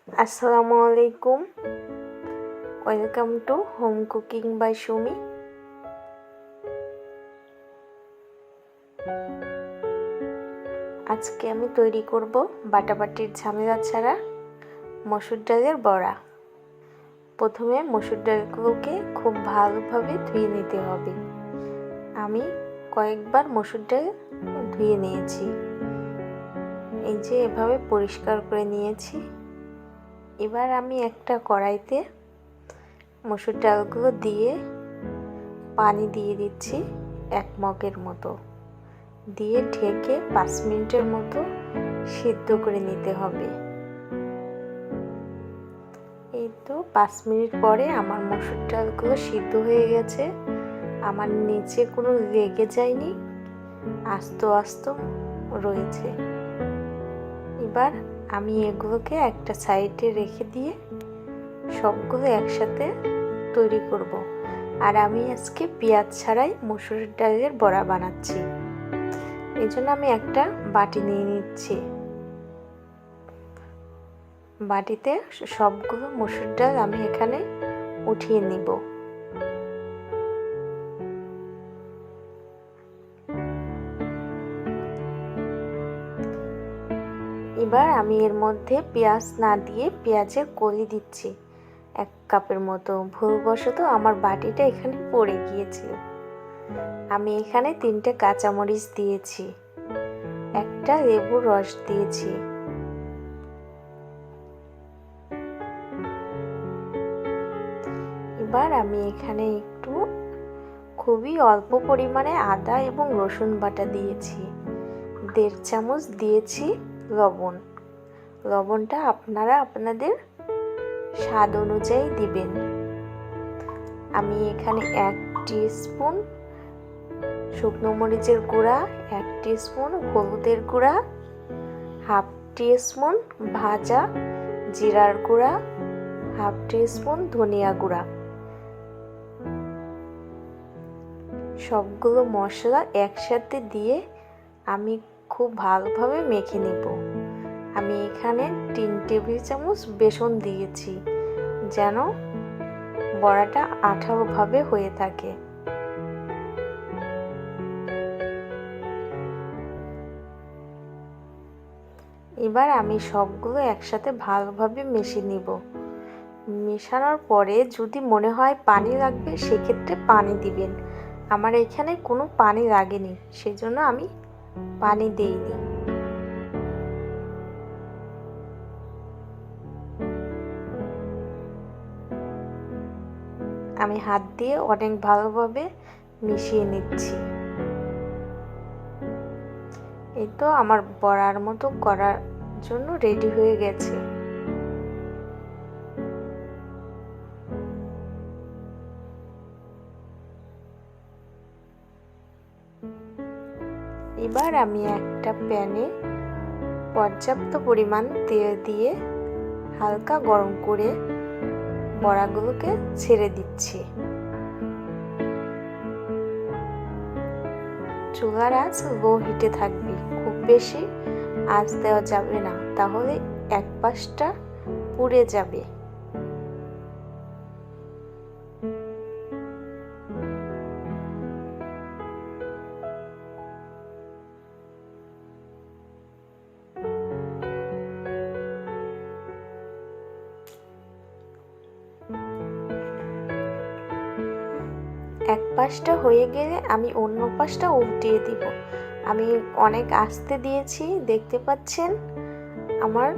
Assalamu alaikum. Welcome to Home Cooking by Shumi. আজকে আমি তৈরি করব বাটাবাটির ঝামেলা ছাড়া মসুর ডালের বড়া। প্রথমে মসুর ডালগুলোকে খুব ভালোভাবে ধুয়ে নিতে হবে। আমি কয়েকবার মসুর ডাল ধুয়ে নিয়েছি। এই যে এভাবে পরিষ্কার করে নিয়েছি। এবার আমি একটা কড়াইতে মসুর ডালগুলো দিয়ে পানি দিয়ে দিচ্ছি 1 মগের মতো, দিয়ে ঢেকে 5 মিনিটের মতো সিদ্ধ করে নিতে হবে। এই তো 5 মিনিট পরে আমার মসুর ডালগুলো সিদ্ধ হয়ে গেছে। আমার নিচে কোনো লেগে যায়নি, আস্ত আস্ত রয়েছে। এবার আমি এগুলোকে একটা সাইডে রেখে দিয়ে সবগুলো একসাথে তৈরি করব। আর আমি আজকে পেঁয়াজ ছাড়াই মসুর ডালের বড়া বানাচ্ছি। এই জন্য আমি একটা বাটি নিয়ে নিচ্ছি। বাটিতে সবগুলো মসুর ডাল আমি এখানে উঠিয়ে নিব। এবার আমি এর মধ্যে পেঁয়াজ না দিয়ে পেঁয়াজের কলি দিচ্ছি 1 কাপের মতো। ভুলবশত আমার বাটিটা এখানে পড়ে গিয়েছিল। আমি এখানে 3টে কাঁচামরিচ দিয়েছি, একটা লেবুর রস দিয়েছি। এবার আমি এখানে একটু খুবই অল্প পরিমাণে আদা এবং রসুন বাটা দিয়েছি। 1.5 চামচ দিয়েছি লবণ। লবণটা আপনারা আপনাদের স্বাদ অনুযায়ী দিবেন। আমি এখানে 1 টিস্পুন শুকনো মরিচের গুঁড়া, 1 টিস্পুন হলুদের গুঁড়া, 1/2 টিস্পুন ভাজা জিরার গুঁড়া, 1/2 টিস্পুন ধনিয়া গুঁড়া, সবগুলো মশলা একসাথে দিয়ে আমি খুব ভালোভাবে মেখে নেব। আমি এখানে 3 টেবিল চামচ বেসন দিয়েছি, যেন বড়াটা আঠালোভাবে হয়ে থাকে। এবার আমি সবগুলো একসাথে ভালোভাবে মিশিয়ে নিব। মেশানোর পরে যদি মনে হয় পানি লাগবে, সেক্ষেত্রে পানি দিবেন। আমার এখানে কোনো পানি লাগেনি, সেজন্য আমি পানি দেইনি। আমি হাত দিয়ে অনেক ভালোভাবে মিশিয়ে নিচ্ছি। এই তো আমার বড়ার মতো করার জন্য রেডি হয়ে গেছে। এবার আমি একটা প্যানে পর্যাপ্ত পরিমাণ তেল দিয়ে হালকা গরম করে বড়াগুলোকে ছেড়ে দিচ্ছি। চুলার আঁচ লো হিটে থাকবে, খুব বেশি আঁচ দেওয়া যাবে না, তাহলে এক পাশটা পুড়ে যাবে। এক পাশটা হয়ে গেলে আমি অন্য পাশটা উল্টিয়ে দিব। আমি অনেক আস্তে দিয়েছি, দেখতে পাচ্ছেন আমার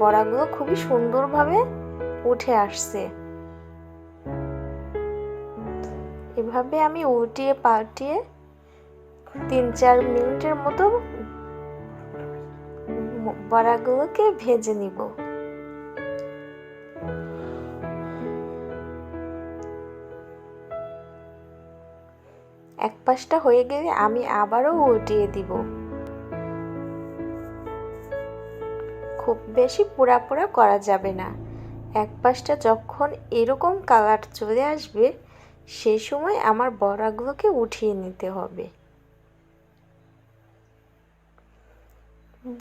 বড়াগুলো খুবই সুন্দরভাবে উঠে আসছে। এভাবে আমি উল্টিয়ে পাল্টিয়ে 3-4 মিনিটের মতো বড়াগুলোকে ভেজে নিব। এক পাশটা হয়ে গেলে আমি আবারও উল্টিয়ে দিব। খুব বেশি পোড়া পোড়া করা যাবে না। এক পাশটা যখন এরকম কালার চলে আসবে, সেই সময় আমার বড়াগুলোকে উঠিয়ে নিতে হবে।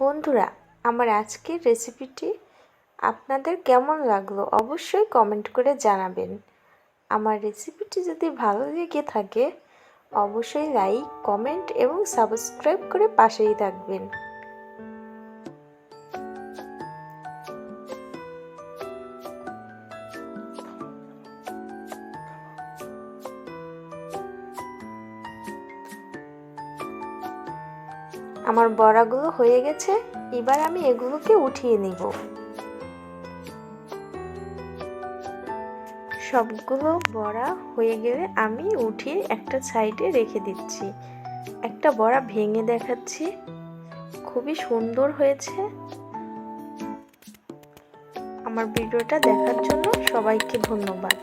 বন্ধুরা, আমার আজকের রেসিপিটি আপনাদের কেমন লাগলো অবশ্যই কমেন্ট করে জানাবেন। আমার রেসিপিটি যদি ভালো লেগে থাকে অবশ্যই লাইক, কমেন্ট এবং সাবস্ক্রাইব করে পাশেই থাকবেন। আমার বড়াগুলো হয়ে গেছে, এবার আমি এগুলোকে উঠিয়ে নিব। সবগুলো বড়া হয়ে গেলে আমি উঠিয়ে একটা সাইডে রেখে দিচ্ছি। একটা বড়া ভেঙে দেখাচ্ছি, খুবই সুন্দর হয়েছে। আমার ভিডিওটা দেখার জন্য সবাইকে ধন্যবাদ।